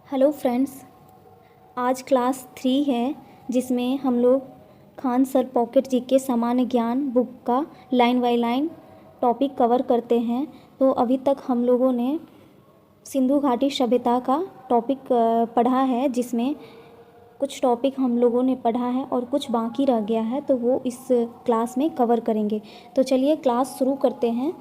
Hello friends, आज class 3 है जिसमें हम लोग खान सर पॉकेट जीके सामान्य ज्ञान बुक का line by line topic cover करते हैं। तो अभी तक हम लोगों ने सिंधु घाटी सभ्यता का टॉपिक पढ़ा है, जिसमें कुछ टॉपिक हम लोगों ने पढ़ा है और कुछ बाकी रह गया है, तो वो इस क्लास में कवर करेंगे। तो चलिए क्लास शुरू करते हैं।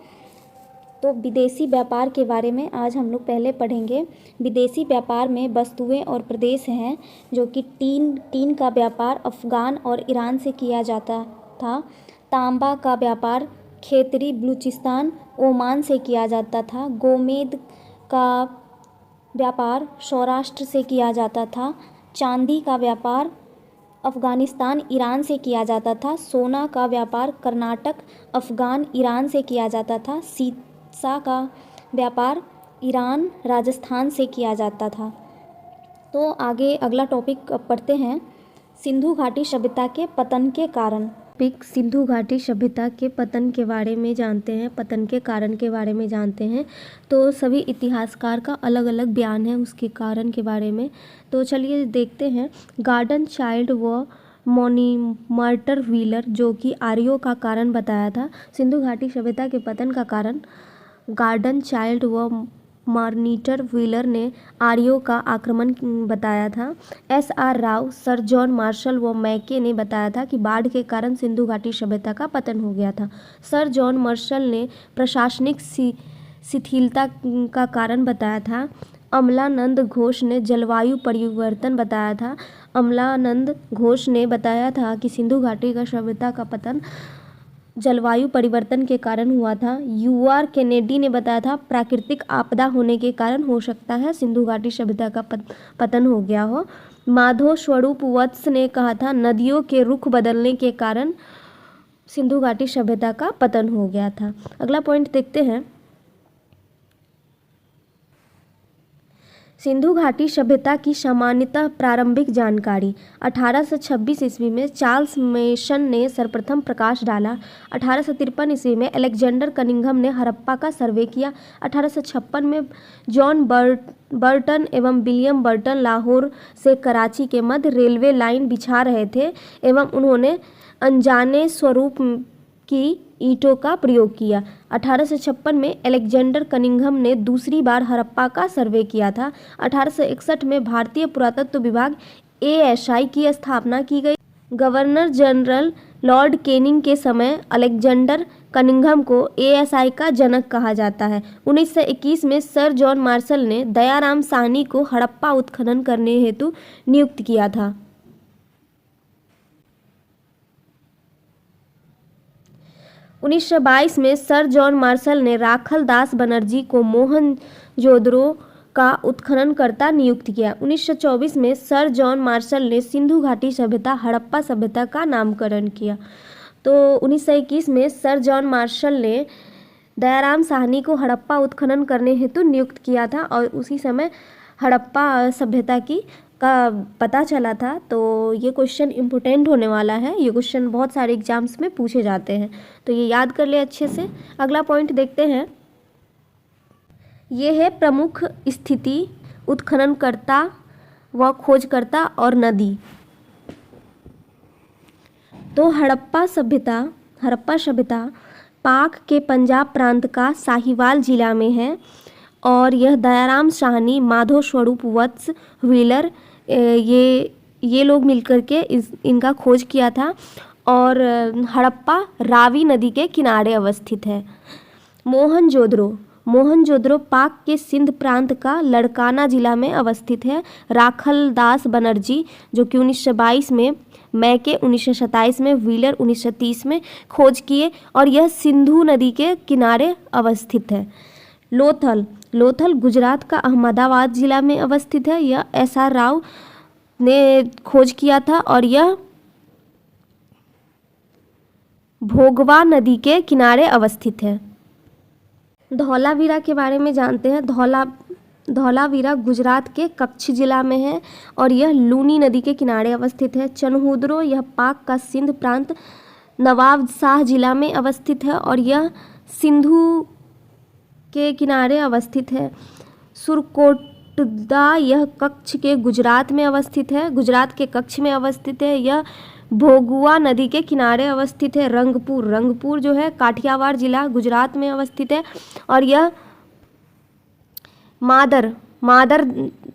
तो विदेशी व्यापार के बारे में आज हम लोग पहले पढ़ेंगे। विदेशी व्यापार में वस्तुएं और प्रदेश हैं, जो कि टीन का व्यापार अफ़गान और ईरान से किया जाता था। तांबा का व्यापार खेतरी बलूचिस्तान ओमान से किया जाता था। गोमेद का व्यापार सौराष्ट्र से किया जाता था। चांदी का व्यापार अफ़गानिस्तान ईरान से किया जाता था। सोना का व्यापार कर्नाटक अफ़गान ईरान से किया जाता था। सा का व्यापार ईरान राजस्थान से किया जाता था। तो आगे अगला टॉपिक पढ़ते हैं, सिंधु घाटी सभ्यता के पतन के कारण। सिंधु घाटी सभ्यता के पतन के बारे में जानते हैं, पतन के कारण के बारे में जानते हैं। तो सभी इतिहासकार का अलग अलग बयान है उसके कारण के बारे में। तो चलिए देखते हैं। गार्डन चाइल्ड व मॉर्निटर व्हीलर, जो कि आर्यों का कारण बताया था। सिंधु घाटी सभ्यता के पतन का कारण गार्डन चाइल्ड व मॉर्निटर व्हीलर ने आर्यों का आक्रमण बताया था। S.R. Rao, sir John Marshall व मैके ने बताया था कि बाढ़ के कारण सिंधु घाटी सभ्यता का पतन हो गया था। सर जॉन मार्शल ने प्रशासनिक शिथिलता का कारण बताया था। अमलानंद घोष ने जलवायु परिवर्तन बताया था। अमलानंद घोष ने बताया था कि सिंधु घाटी का सभ्यता का पतन जलवायु परिवर्तन के कारण हुआ था। U.R. केनेडी ने बताया था प्राकृतिक आपदा होने के कारण हो सकता है सिंधु घाटी सभ्यता का पतन हो गया हो। माधव स्वरूप वत्स ने कहा था नदियों के रुख बदलने के कारण सिंधु घाटी सभ्यता का पतन हो गया था। अगला पॉइंट देखते हैं, सिंधु घाटी सभ्यता की सामान्यतः प्रारंभिक जानकारी। 1826 ईस्वी में चार्ल्स मेसन ने सर्वप्रथम प्रकाश डाला। 1853 ईस्वी में अलेक्जेंडर कनिंघम ने हड़प्पा का सर्वे किया। 1856 में जॉन बर्टन एवं विलियम बर्टन लाहौर से कराची के मध्य रेलवे लाइन बिछा रहे थे एवं उन्होंने अनजाने स्वरूप की ईंटों का प्रयोग किया। 1856 में अलेक्जेंडर कनिंघम ने दूसरी बार हड़प्पा का सर्वे किया था। 1861 में भारतीय पुरातत्व विभाग ASI की स्थापना की गई। गवर्नर जनरल लॉर्ड कैनिंग के समय अलेक्जेंडर कनिंघम को ASI का जनक कहा जाता है। 1921 में सर जॉन मार्शल ने दयाराम साहनी को हड़प्पा उत्खनन करने हेतु नियुक्त किया था। 1922 में सर जॉन मार्शल ने राखल दास बनर्जी को मोहनजोदड़ो का उत्खननकर्ता नियुक्त किया। 1924 में सर जॉन मार्शल ने सिंधु घाटी सभ्यता हड़प्पा सभ्यता का नामकरण किया। तो 1921 में सर जॉन मार्शल ने दयाराम साहनी को हड़प्पा उत्खनन करने हेतु नियुक्त किया था और उसी समय हड़प्पा सभ्यता की का पता चला था। तो ये क्वेश्चन इम्पोर्टेंट होने वाला है, ये क्वेश्चन बहुत सारे एग्जाम्स में पूछे जाते हैं, तो ये याद कर ले अच्छे से। अगला पॉइंट देखते हैं, ये है प्रमुख स्थिति उत्खननकर्ता व खोजकर्ता और नदी। तो हड़प्पा सभ्यता पाक के पंजाब प्रांत का साहिवाल जिला में है और यह दयाराम साहनी, माधव स्वरूप वत्स, व्हीलर ये लोग मिलकर के इनका खोज किया था और हड़प्पा रावी नदी के किनारे अवस्थित है। मोहनजोदड़ो पाक के सिंध प्रांत का लड़काना जिला में अवस्थित है। राखल दास बनर्जी, जो कि 1922 में, मैके 1927 में, व्हीलर 1930 में खोज किए और यह सिंधु नदी के किनारे अवस्थित है। लोथल गुजरात का अहमदाबाद जिला में अवस्थित है। यह S.R. राव ने खोज किया था और यह भोगवा नदी के किनारे अवस्थित है। धौलावीरा के बारे में जानते हैं। धौलावीरा गुजरात के कच्छ जिला में है और यह लूनी नदी के किनारे अवस्थित है। चनहुद्रो, यह पाक का सिंध प्रांत नवाबशाह जिला में अवस्थित है और यह सिंधु के किनारे अवस्थित है। कोटदा यह कच्छ के गुजरात में अवस्थित है, गुजरात के कच्छ में अवस्थित है। यह भोगुआ नदी के किनारे अवस्थित है। रंगपुर जो है काठियावाड़ जिला गुजरात में अवस्थित है। और यह मादर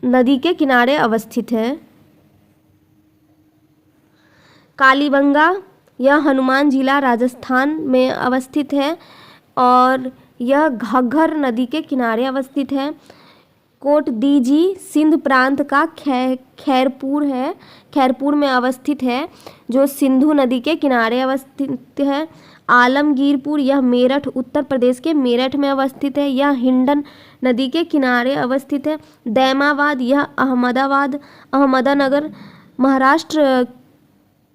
नदी के किनारे अवस्थित है। कालीबंगा यह हनुमान जिला राजस्थान में अवस्थित है और यह घग्गर नदी के किनारे अवस्थित है। कोटदीजी सिंध प्रांत का खैरपुर है, खैरपुर में अवस्थित है जो सिंधु नदी के किनारे अवस्थित है। आलमगीरपुर यह मेरठ उत्तर प्रदेश के मेरठ में अवस्थित है, यह हिंडन नदी के किनारे अवस्थित है। दैमाबाद यह अहमदनगर महाराष्ट्र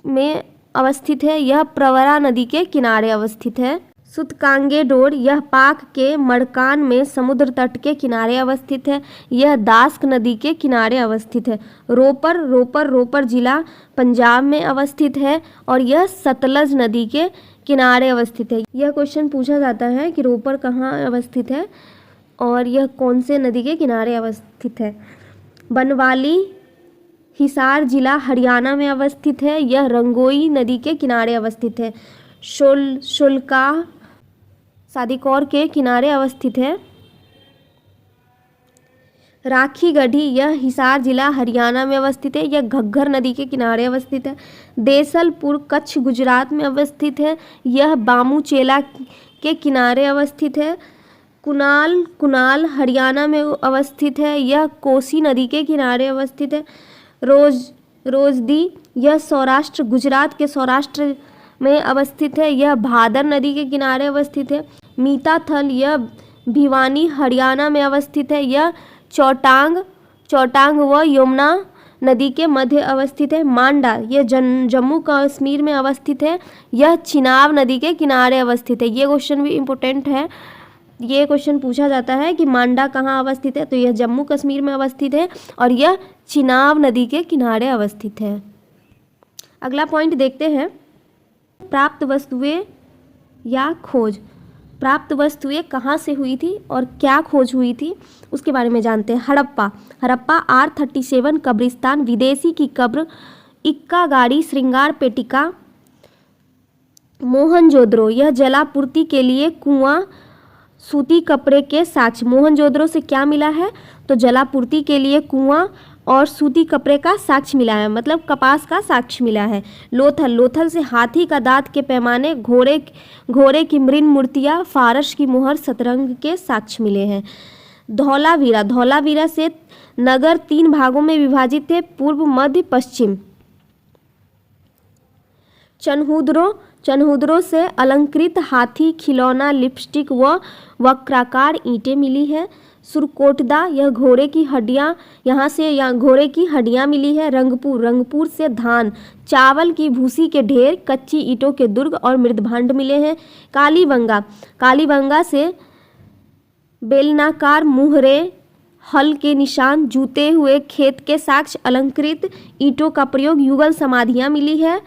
में अवस्थित है, यह प्रवरा नदी के किनारे अवस्थित है। सूतकांगेडोर यह पाक के मड़कान में समुद्र तट के किनारे अवस्थित है, यह दास्क नदी के किनारे अवस्थित है। रोपर जिला पंजाब में अवस्थित है और यह सतलज नदी के किनारे अवस्थित है। यह क्वेश्चन पूछा जाता है कि रोपर कहाँ अवस्थित है और यह कौन से नदी के किनारे अवस्थित है। बनवाली हिसार जिला हरियाणा में अवस्थित है, यह रंगोई नदी के किनारे अवस्थित है। शुल्का सादिकौर के किनारे अवस्थित है। राखीगढ़ी यह हिसार जिला हरियाणा में अवस्थित है, यह घग्गर नदी के किनारे अवस्थित है। देसलपुर कच्छ गुजरात में अवस्थित है, यह बामूचेला के किनारे अवस्थित है। कुनाल हरियाणा में अवस्थित है, यह कोसी नदी के किनारे अवस्थित है। रोजदी यह सौराष्ट्र गुजरात के सौराष्ट्र में अवस्थित है, यह भादर नदी के किनारे अवस्थित है। मीताथल यह भिवानी हरियाणा में अवस्थित है, यह चौटांग व यमुना नदी के मध्य अवस्थित है। मांडा यह जम्मू कश्मीर में अवस्थित है, यह चिनाब नदी के किनारे अवस्थित है। ये क्वेश्चन भी इम्पोर्टेंट है, ये क्वेश्चन पूछा जाता है कि मांडा कहाँ अवस्थित है, तो यह जम्मू कश्मीर में अवस्थित है और यह चिनाब नदी के किनारे अवस्थित है। अगला पॉइंट देखते हैं, प्राप्त वस्तुएं या खोज। प्राप्त वस्तुएं कहाँ से हुई थी और क्या खोज हुई थी उसके बारे में जानते हैं। हड़प्पा R37 कब्रिस्तान, विदेशी की कब्र, इक्का गाड़ी, श्रृंगार पेटिका। मोहनजोदड़ो यह जलापूर्ति के लिए कुआं, सूती कपड़े के साक्ष्य। मोहनजोदड़ो से क्या मिला है, तो जलापूर्ति के लिए कुआं और सूती कपड़े का साक्ष्य मिला है, मतलब कपास का साक्ष्य मिला है। लोथल से हाथी का दांत के पैमाने, घोड़े की मृण मूर्तियाँ, फारस की मोहर, शतरंग के साक्ष्य मिले हैं। धौलावीरा से नगर 3 भागों में विभाजित थे, पूर्व, मध्य, पश्चिम। चनहुदरो से अलंकृत हाथी, खिलौना, लिपस्टिक व वक्राकार ईंटें मिली है। सुरकोटदा यह घोड़े की हड्डियाँ, यहाँ घोड़े की हड्डियाँ मिली है। रंगपुर से धान, चावल की भूसी के ढेर, कच्ची ईंटों के दुर्ग और मृदभांड मिले हैं। कालीबंगा से बेलनाकार मुहरे, हल के निशान, जूते हुए खेत के साक्ष्य, अलंकृत ईंटों का प्रयोग, युगल समाधियाँ मिली है।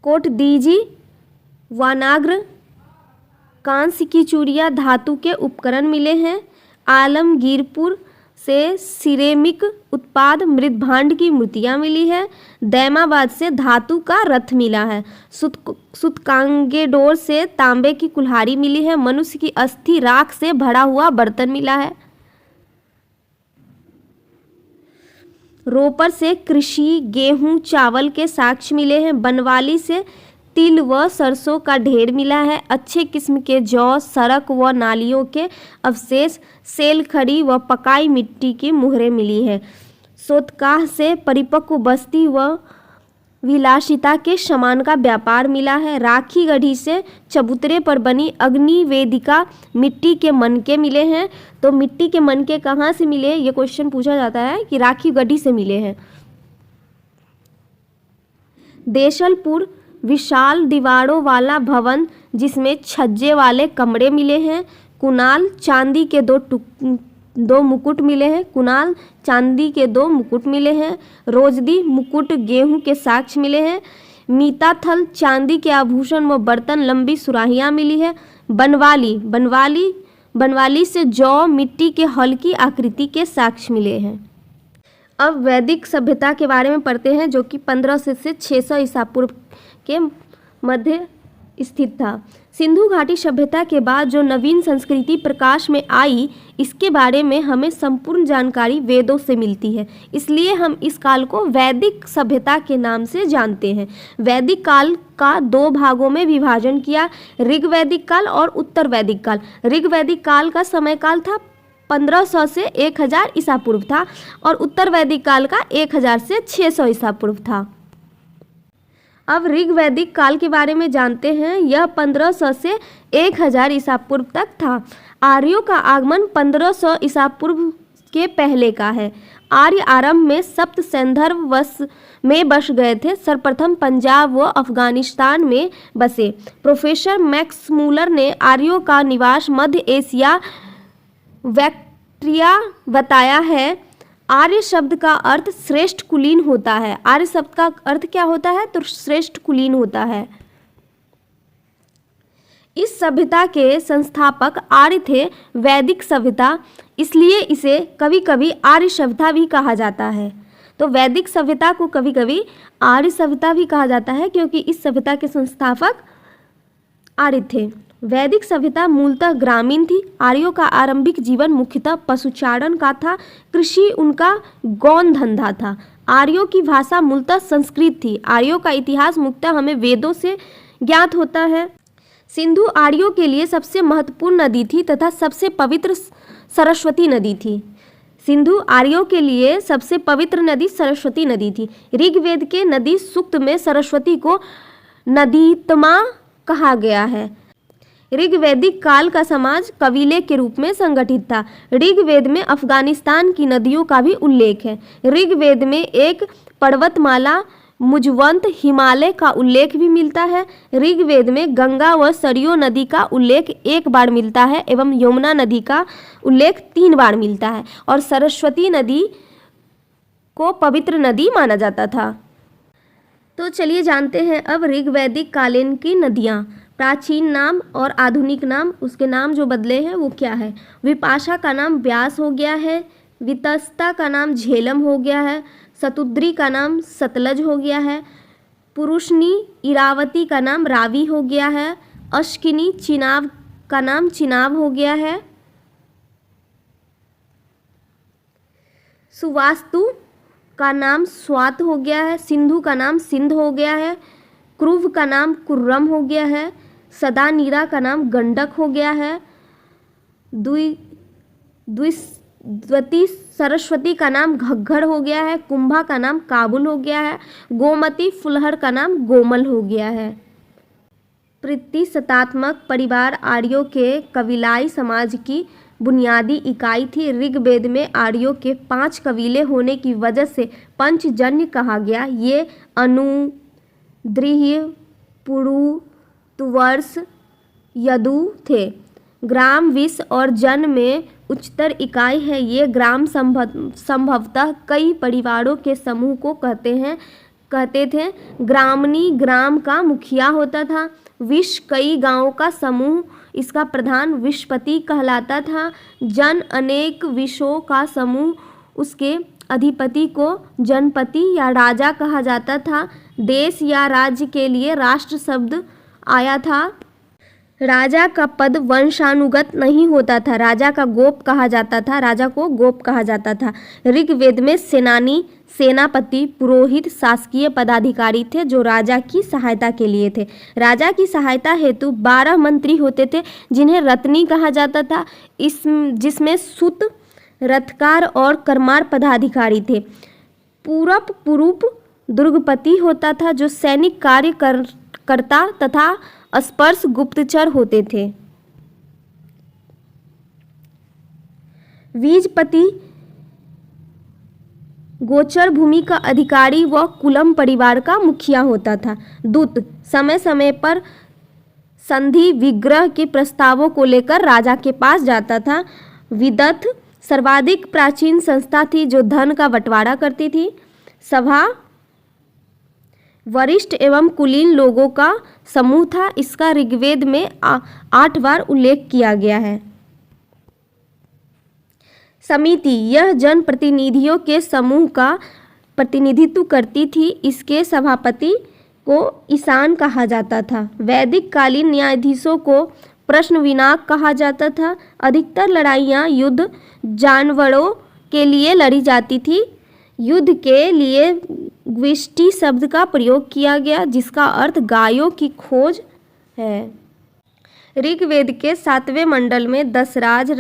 कोटदीजी वानाग्र, कांस्य की चूड़ियाँ, धातु के उपकरण मिले हैं। आलमगीरपुर से सिरेमिक उत्पाद, मृदभांड की मूर्तियाँ मिली है। दैमाबाद से धातु का रथ मिला है। सूतकांगेडोर से तांबे की कुल्हाड़ी मिली है। मनुष्य की अस्थि राख से भरा हुआ बर्तन मिला है। रोपर से कृषि, गेहूं, चावल के साक्ष्य मिले हैं। बनवाली से तिल व सरसों का ढेर मिला है। अच्छे किस्म के जौ, सड़क व नालियों के अवशेष, सेल खड़ी व पकाई मिट्टी की मुहरें मिली है। सोतकाह से परिपक्व बस्ती व विलासिता के सामान का व्यापार मिला है। राखीगढ़ी से चबूतरे पर बनी अग्नि वेदिका, मिट्टी के मनके मिले हैं। तो मिट्टी के मनके कहाँ से मिले, ये क्वेश्चन पूछा जाता है कि राखीगढ़ी से मिले हैं। देसलपुर विशाल दीवारों वाला भवन जिसमें छज्जे वाले कमरे मिले हैं। कुनाल चांदी के दो मुकुट मिले हैं। कुनाल चांदी के 2 मुकुट मिले हैं। रोजदी मुकुट, गेहूं के साक्ष्य मिले हैं। मीताथल चांदी के आभूषण व बर्तन, लंबी सुराहियाँ मिली है। बनवाली बनवाली से जौ मिट्टी के हल्की आकृति के साक्ष्य मिले हैं। अब वैदिक सभ्यता के बारे में पढ़ते हैं, जो कि 1500 से 600 ईसा पूर्व के मध्य स्थित था। सिंधु घाटी सभ्यता के बाद जो नवीन संस्कृति प्रकाश में आई, इसके बारे में हमें संपूर्ण जानकारी वेदों से मिलती है, इसलिए हम इस काल को वैदिक सभ्यता के नाम से जानते हैं। वैदिक काल का 2 भागों में विभाजन किया, ऋग्वैदिक काल और उत्तर वैदिक काल। ऋग्वैदिक काल का समय काल था 1500 से 1000 ईसा पूर्व था और उत्तर वैदिक काल का 1000 से 600 ईसा पूर्व था। अब ऋग्वैदिक काल के बारे में जानते हैं। यह 1500 से 1000 ईसा पूर्व तक था। आर्यों का आगमन 1500 ईसा पूर्व के पहले का है। आर्य आरंभ में सप्त सैंधर्म वंश में बस गए थे। सर्वप्रथम पंजाब व अफगानिस्तान में बसे। प्रोफेसर मैक्स मूलर ने आर्यों का निवास मध्य एशिया बैक्ट्रिया बताया है। आर्य शब्द का अर्थ श्रेष्ठ कुलीन होता है। आर्य शब्द का अर्थ क्या होता है? तो श्रेष्ठ कुलीन होता है। इस सभ्यता के संस्थापक आर्य थे। वैदिक सभ्यता, इसलिए इसे कभी कभी आर्य सभ्यता भी कहा जाता है। तो वैदिक सभ्यता को कभी कभी आर्य सभ्यता भी कहा जाता है, क्योंकि इस सभ्यता के संस्थापक आर्य थे। वैदिक सभ्यता मूलतः ग्रामीण थी। आर्यों का आरंभिक जीवन मुख्यतः पशुचारण का था। कृषि उनका गौण धंधा था। आर्यों की भाषा मूलतः संस्कृत थी। आर्यों का इतिहास मुख्यतः हमें वेदों से ज्ञात होता है। सिंधु आर्यों के लिए सबसे महत्वपूर्ण नदी थी तथा सबसे पवित्र सरस्वती नदी थी। सिंधु आर्यों के लिए सबसे पवित्र नदी सरस्वती नदी थी। ऋग्वेद के नदी सूक्त में सरस्वती को नदीतमा कहा गया है। ऋग्वैदिक काल का समाज कबीले के रूप में संगठित था। ऋग्वेद में अफगानिस्तान की नदियों का भी उल्लेख है। ऋग्वेद में एक पर्वतमाला मुजवंत हिमालय का उल्लेख भी मिलता है। ऋग्वेद में गंगा व सरयू नदी का उल्लेख 1 बार मिलता है एवं यमुना नदी का उल्लेख 3 बार मिलता है और सरस्वती नदी को पवित्र नदी माना जाता था। तो चलिए जानते हैं अब ऋग्वैदिक कालीन की नदियाँ। प्राचीन नाम और आधुनिक नाम, उसके नाम जो बदले हैं वो क्या है? विपाशा का नाम व्यास हो गया है। वितस्ता का नाम झेलम हो गया है। शतुद्री का नाम सतलज हो गया है। पुरुषनी इरावती का नाम रावी हो गया है। अश्किनी चिनाब का नाम चिनाब हो गया है। सुवास्तु का नाम स्वात हो गया है। सिंधु का नाम सिंध हो गया है। क्रुव का नाम कुर्रम हो गया है। सदानीरा का नाम गंडक हो गया है। द्वितीय सरस्वती का नाम घग्घर हो गया है। कुंभा का नाम काबुल हो गया है। गोमती फुलहर का नाम गोमल हो गया है। प्रतिशतात्मक परिवार आर्यों के कबीलाई समाज की बुनियादी इकाई थी। ऋग्वेद में आर्यों के 5 कबीले होने की वजह से पंचजन्य कहा गया। ये अनु, द्रिह्य, पुरु, तुवर्स, यदु थे। ग्राम, विष और जन में उच्चतर इकाई है। ये ग्राम संभवतः कई परिवारों के समूह को कहते थे। ग्रामनी ग्राम का मुखिया होता था। विष कई गांवों का समूह, इसका प्रधान विषपति कहलाता था। जन अनेक विषों का समूह, उसके अधिपति को जनपति या राजा कहा जाता था। देश या राज्य के लिए राष्ट्र शब्द आया था। राजा का पद वंशानुगत नहीं होता था। राजा का गोप कहा जाता था। राजा को गोप कहा जाता था। ऋग्वेद में सेनानी, सेनापति, पुरोहित शासकीय पदाधिकारी थे जो राजा की सहायता के लिए थे। राजा की सहायता हेतु 12 मंत्री होते थे जिन्हें रत्नी कहा जाता था। जिसमें सुत, रथकार और करमार पदाधिकारी थे। पूरब पुरूप दुर्गपति होता था जो सैनिक कार्य करता तथा स्पर्श गुप्तचर होते थे। बीजपति गोचर भूमि का अधिकारी व कुलम परिवार का मुखिया होता था। दूत समय समय पर संधि विग्रह के प्रस्तावों को लेकर राजा के पास जाता था। विदथ सर्वाधिक प्राचीन संस्था थी जो धन का बंटवारा करती थी। सभा वरिष्ठ एवं कुलीन लोगों का समूह था। इसका ऋग्वेद में 8 बार उल्लेख किया गया है। समिति यह जनप्रतिनिधियों के समूह का प्रतिनिधित्व करती थी। इसके सभापति को ईशान कहा जाता था। वैदिक कालीन न्यायाधीशों को प्रश्नविनाक कहा जाता था। अधिकतर लड़ाइयाँ युद्ध जानवरों के लिए लड़ी जाती थी। युद्ध के लिए ग्विष्टि शब्द का प्रयोग किया गया, जिसका अर्थ गायों की खोज है। ऋग्वेद के 7वें मंडल में दशराज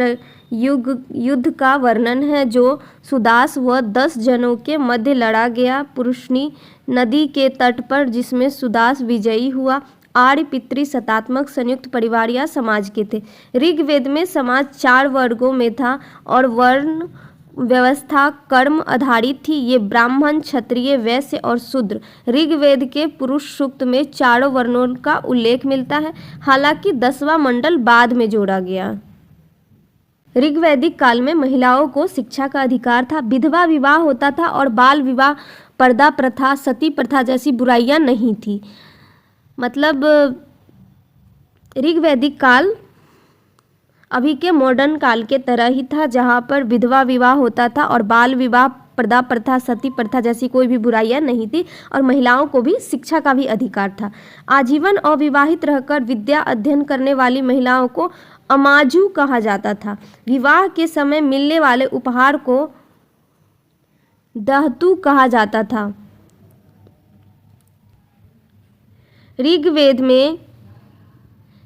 युद्ध का वर्णन है, जो सुदास व 10 जनों के मध्य लड़ा गया पुरुषनी नदी के तट पर, जिसमें सुदास विजयी हुआ। आर्य पितृ सत्तात्मक संयुक्त परिवार या समाज के थे। ऋग्वेद में समाज 4 वर्गों में था और वर्ण व्यवस्था कर्म आधारित थी। ये ब्राह्मण, क्षत्रिय, वैश्य और शूद्र। ऋग्वेद के पुरुष सूक्त में चारों वर्णों का उल्लेख मिलता है, हालांकि 10वां मंडल बाद में जोड़ा गया। ऋग्वैदिक काल में महिलाओं को शिक्षा का अधिकार था। विधवा विवाह होता था और बाल विवाह, पर्दा प्रथा, सती प्रथा जैसी बुराइयां नहीं थी। मतलब ऋग्वैदिक काल अभी के मॉडर्न काल के तरह ही था, जहाँ पर विधवा विवाह होता था और बाल विवाह, पर्दा प्रथा, सती प्रथा जैसी कोई भी बुराइयां नहीं थी और महिलाओं को भी शिक्षा का भी अधिकार था। आजीवन अविवाहित रहकर विद्या अध्ययन करने वाली महिलाओं को अमाजू कहा जाता था। विवाह के समय मिलने वाले उपहार को दहतु कहा जाता था।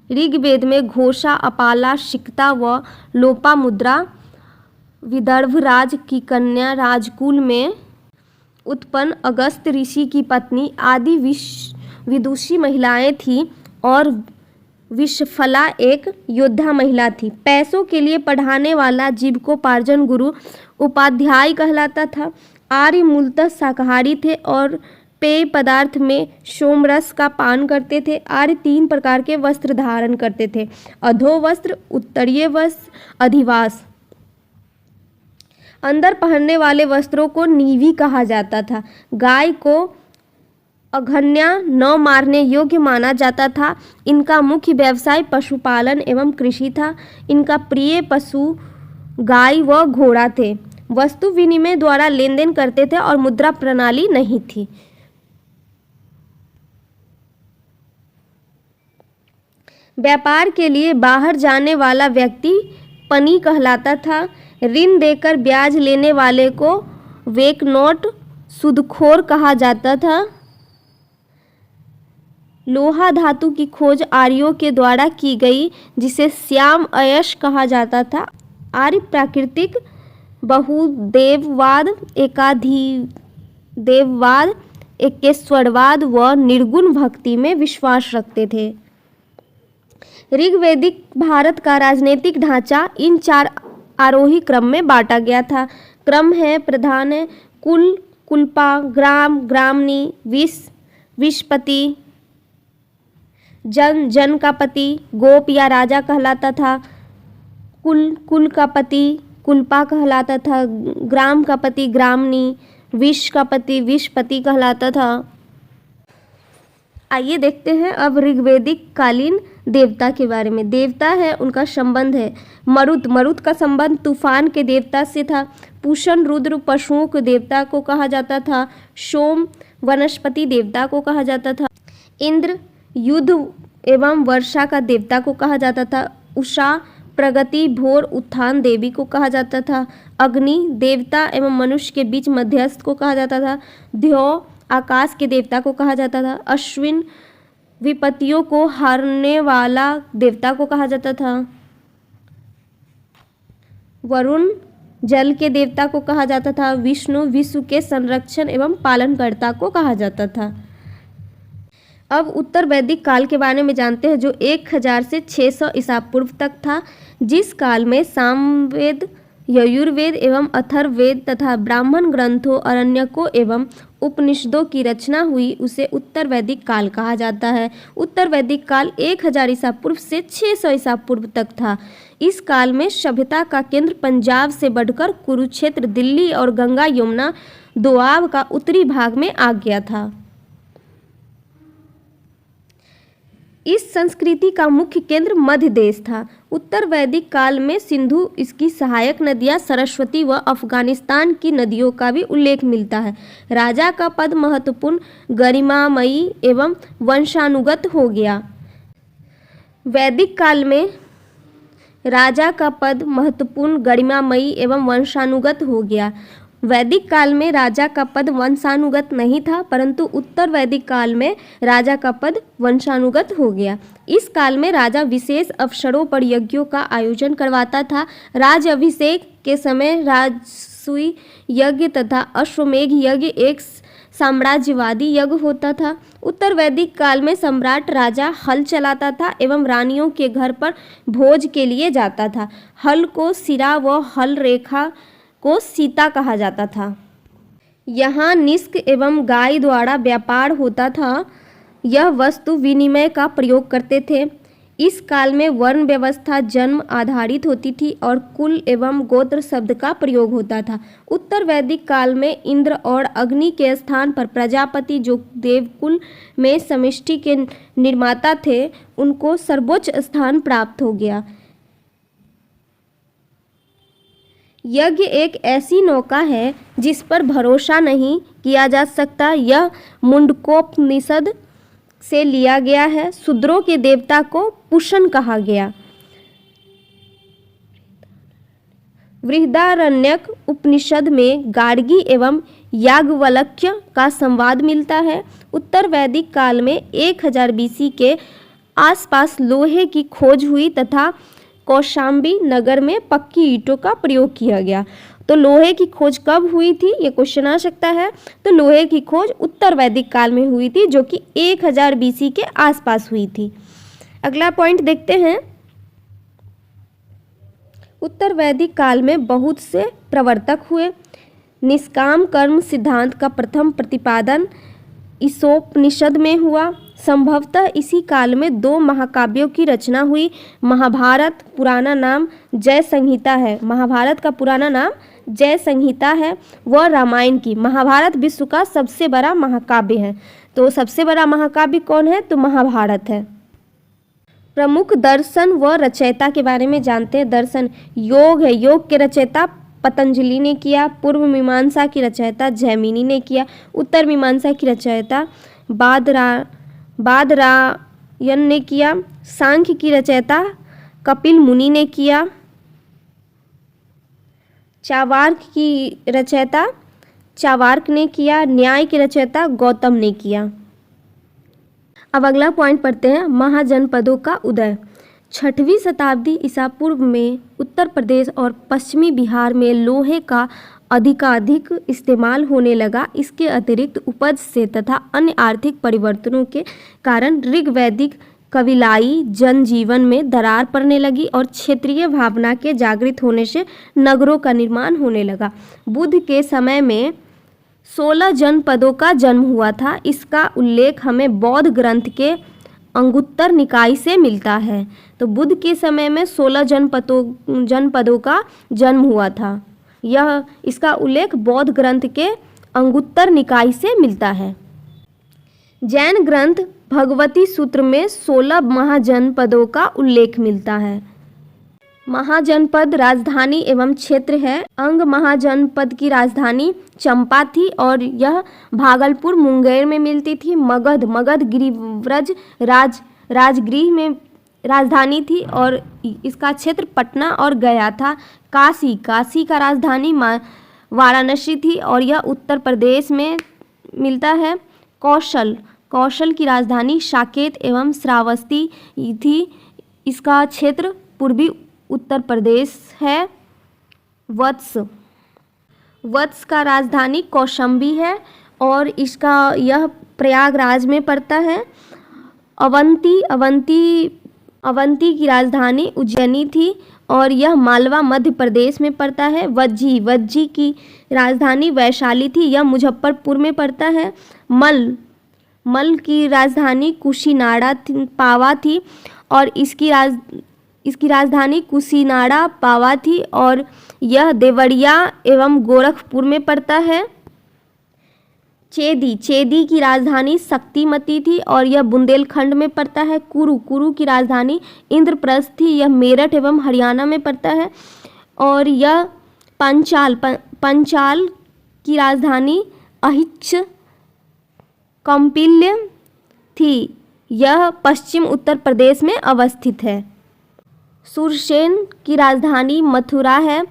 ऋग्वेद में घोषा, अपाला, शिक्ता व लोपामुद्रा विदर्भ राज की कन्या राजकुल में उत्पन्न अगस्त ऋषि की पत्नी आदि विदुषी महिलाएं थीं और विशफला एक योद्धा महिला थी। पैसों के लिए पढ़ाने वाला जीविकोपार्जन गुरु उपाध्याय कहलाता था। आर्य मूलतः शाकाहारी थे और पेय पदार्थ में सोमरस का पान करते थे। आर्य 3 प्रकार के वस्त्र धारण करते थे: अधोवस्त्र, उत्तरीय वस्त्र, अधिवास। अंदर पहनने वाले वस्त्रों को नीवी कहा जाता था। गाय को अघन्या न मारने योग्य माना जाता था। इनका मुख्य व्यवसाय पशुपालन एवं कृषि था। इनका प्रिय पशु गाय व घोड़ा थे। वस्तु विनिमय द्वारा लेन देन करते थे और मुद्रा प्रणाली नहीं थी। व्यापार के लिए बाहर जाने वाला व्यक्ति पनी कहलाता था। ऋण देकर ब्याज लेने वाले को वेकनोट सूदखोर कहा जाता था। लोहा धातु की खोज आर्यों के द्वारा की गई, जिसे श्याम अयश कहा जाता था। आर्य प्राकृतिक बहुदेववाद, एकाधिदेववाद, एकेश्वरवाद व निर्गुण भक्ति में विश्वास रखते थे। ऋग्वैदिक भारत का राजनीतिक ढांचा इन 4 आरोही क्रम में बांटा गया था। क्रम है: प्रधान है कुल, कुलपा, ग्राम, ग्रामनी, विशपति, जन का पति, गोप या राजा कहलाता था। कुल का पति कुलपा कहलाता था। ग्राम का पति ग्रामनी, विश का पति विशपति कहलाता था। आइए देखते हैं अब ऋग्वैदिक कालीन देवता के बारे में। देवता है, उनका संबंध है मरुत का संबंध तूफान के देवता से था। पूषण रुद्र पशुओं के देवता को कहा जाता था। सोम वनस्पति देवता को कहा जाता था। इंद्र युद्ध एवं वर्षा का देवता को कहा जाता था। उषा प्रगति भोर उत्थान देवी को कहा जाता था। अग्नि देवता एवं मनुष्य के बीच मध्यस्थ को कहा जाता था। द्यौ आकाश के देवता को कहा जाता था। अश्विन विपत्तियों को हारने वाला देवता को कहा जाता था। वरुण जल के देवता को कहा जाता था। विष्णु विश्व के संरक्षण एवं पालनकर्ता को कहा जाता था। अब उत्तर वैदिक काल के बारे में जानते हैं, जो 1000 से 600 ईसा पूर्व तक था। जिस काल में सामवेद, यजुर्वेद एवं अथर्ववेद तथा ब्राह्मण ग्रंथों, अरण्यकों एवं उपनिषदों की रचना हुई, उसे उत्तर वैदिक काल कहा जाता है। उत्तर वैदिक काल 1000 ईसा पूर्व से 600 ईसा पूर्व तक था। इस काल में सभ्यता का केंद्र पंजाब से बढ़कर कुरुक्षेत्र, दिल्ली और गंगा यमुना दोआब का उत्तरी भाग में आ गया था। इस संस्कृति का मुख्य केंद्र मध्य देश था। उत्तर वैदिक काल में सिंधु, इसकी सहायक नदियां सरस्वती व अफगानिस्तान की नदियों का भी उल्लेख मिलता है। राजा का पद महत्वपूर्ण, गरिमामयी एवं वंशानुगत हो गया। वैदिक काल में राजा का पद महत्वपूर्ण, गरिमामयी एवं वंशानुगत हो गया। वैदिक काल में राजा का पद वंशानुगत नहीं था, परंतु उत्तर वैदिक काल में राजा का पद वंशानुगत हो गया। इस काल में राजा विशेष अवसरों पर यज्ञों का आयोजन करवाता था। राज अभिषेक के समय राजसूय यज्ञ तथा अश्वमेध यज्ञ एक साम्राज्यवादी यज्ञ होता था। उत्तर वैदिक काल में सम्राट राजा हल चलाता था एवं रानियों के घर पर भोज के लिए जाता था। हल को सिरा व हल रेखा को सीता कहा जाता था। यहाँ निष्क एवं गाय द्वारा व्यापार होता था। यह वस्तु विनिमय का प्रयोग करते थे। इस काल में वर्ण व्यवस्था जन्म आधारित होती थी और कुल एवं गोत्र शब्द का प्रयोग होता था। उत्तर वैदिक काल में इंद्र और अग्नि के स्थान पर प्रजापति, जो देवकुल में समष्टि के निर्माता थे, उनको सर्वोच्च स्थान प्राप्त हो गया। यज्ञ एक ऐसी नौका है जिस पर भरोसा नहीं किया जा सकता। यह मुंडकोपनिषद से लिया गया है। शूद्रों के देवता को पुषण कहा गया। बृहदारण्यक उपनिषद में गार्गी एवं याज्ञवल्क्य का संवाद मिलता है। उत्तर वैदिक काल में 1000 BC के आसपास लोहे की खोज हुई तथा कौशाम्बी नगर में पक्की ईंटों का प्रयोग किया गया। तो लोहे की खोज कब हुई थी, ये क्वेश्चन आ सकता है। तो लोहे की खोज उत्तर वैदिक काल में हुई थी, जो कि 1000 BC के आसपास हुई थी। अगला पॉइंट देखते हैं। उत्तर वैदिक काल में बहुत से प्रवर्तक हुए। निष्काम कर्म सिद्धांत का प्रथम प्रतिपादन ईशोपनिषद में हुआ। संभवतः इसी काल में 2 महाकाव्यों की रचना हुई। महाभारत पुराना नाम जय संहिता है। महाभारत का पुराना नाम जय संहिता है। वह रामायण की। महाभारत विश्व का सबसे बड़ा महाकाव्य है। तो सबसे बड़ा महाकाव्य कौन है, तो महाभारत है। प्रमुख दर्शन व रचयिता के बारे में जानते हैं। दर्शन योग है। योग के रचयिता पतंजलि ने किया। पूर्व मीमांसा की रचयिता जैमिनी ने किया। उत्तर मीमांसा की रचयिता बादरायण ने किया। सांख्य की रचयिता कपिल मुनि ने किया। चावार्क की रचयिता चावार्क ने किया। न्याय की रचयिता गौतम ने किया। अब अगला पॉइंट पढ़ते हैं। महाजनपदों का उदय। 6वीं शताब्दी ईसा पूर्व में उत्तर प्रदेश और पश्चिमी बिहार में लोहे का अधिकाधिक इस्तेमाल होने लगा। इसके अतिरिक्त उपज से तथा अन्य आर्थिक परिवर्तनों के कारण ऋग्वैदिक कबीलाई जनजीवन में दरार पड़ने लगी और क्षेत्रीय भावना के जागृत होने से नगरों का निर्माण होने लगा। बुद्ध के समय में 16 जनपदों का जन्म हुआ था। इसका उल्लेख हमें बौद्ध ग्रंथ के अंगुत्तर निकाय से मिलता है। तो बुद्ध के समय में 16 जनपदों का जन्म हुआ था। यह इसका उल्लेख बौद्ध ग्रंथ के अंगुत्तर निकाय से मिलता है। जैन ग्रंथ भगवती सूत्र में 16 महाजनपदों का उल्लेख मिलता है। महाजनपद राजधानी एवं क्षेत्र है। अंग महाजनपद की राजधानी चंपा थी और यह भागलपुर मुंगेर में मिलती थी। मगध गिरिव्रज राजगृह में राजधानी थी और इसका क्षेत्र पटना और गया था। काशी का राजधानी वाराणसी थी और यह उत्तर प्रदेश में मिलता है। कौशल की राजधानी साकेत एवं श्रावस्ती थी। इसका क्षेत्र पूर्वी उत्तर प्रदेश है। वत्स का राजधानी कौशाम्बी है और इसका यह प्रयागराज में पड़ता है। अवंती की राजधानी उज्जैनी थी और यह मालवा मध्य प्रदेश में पड़ता है। वज्जी की राजधानी वैशाली थी। यह मुजफ्फरपुर में पड़ता है। मल की राजधानी कुशीनाड़ा पावा थी और इसकी राजधानी कुशीनाड़ा पावा थी और यह देवरिया एवं गोरखपुर में पड़ता है। चेदी की राजधानी शक्तिमती थी और यह बुंदेलखंड में पड़ता है। कुरु की राजधानी इंद्रप्रस्थ थी, यह मेरठ एवं हरियाणा में पड़ता है। और यह पंचाल की राजधानी अहिच्छ कौंपिल्य थी, यह पश्चिम उत्तर प्रदेश में अवस्थित है। सुरसेन की राजधानी मथुरा है,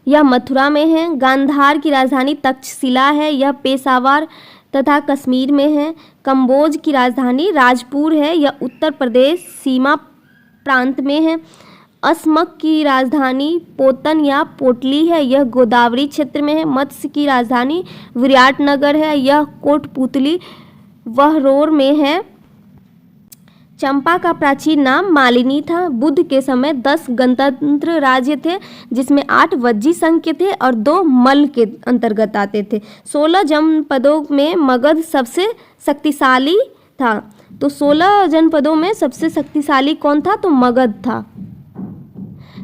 यह मथुरा में है। गांधार की राजधानी तक्षशिला है, यह पेशावर तथा कश्मीर में है। कंबोज की राजधानी राजपुर है, यह उत्तर प्रदेश सीमा प्रांत में है। असमक की राजधानी पोतन या पोटली है, यह गोदावरी क्षेत्र में है। मत्स्य की राजधानी विराटनगर है, यह कोटपुतली वहरोर में है। चंपा का प्राचीन नाम मालिनी था। बुद्ध के समय 10 गणतंत्र राज्य थे, जिसमें 8 वज्जी संघ के थे और 2 मल्ल के अंतर्गत आते थे। 16 जनपदों में मगध सबसे शक्तिशाली था। तो 16 जनपदों में सबसे शक्तिशाली कौन था? तो मगध था।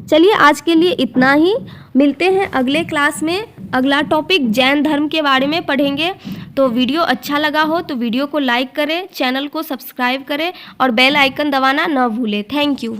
चलिए आज के लिए इतना ही, मिलते हैं अगले क्लास में। अगला टॉपिक जैन धर्म के बारे में पढ़ेंगे। तो वीडियो अच्छा लगा हो तो वीडियो को लाइक करें, चैनल को सब्सक्राइब करें और बेल आइकन दबाना न भूलें। Thank you.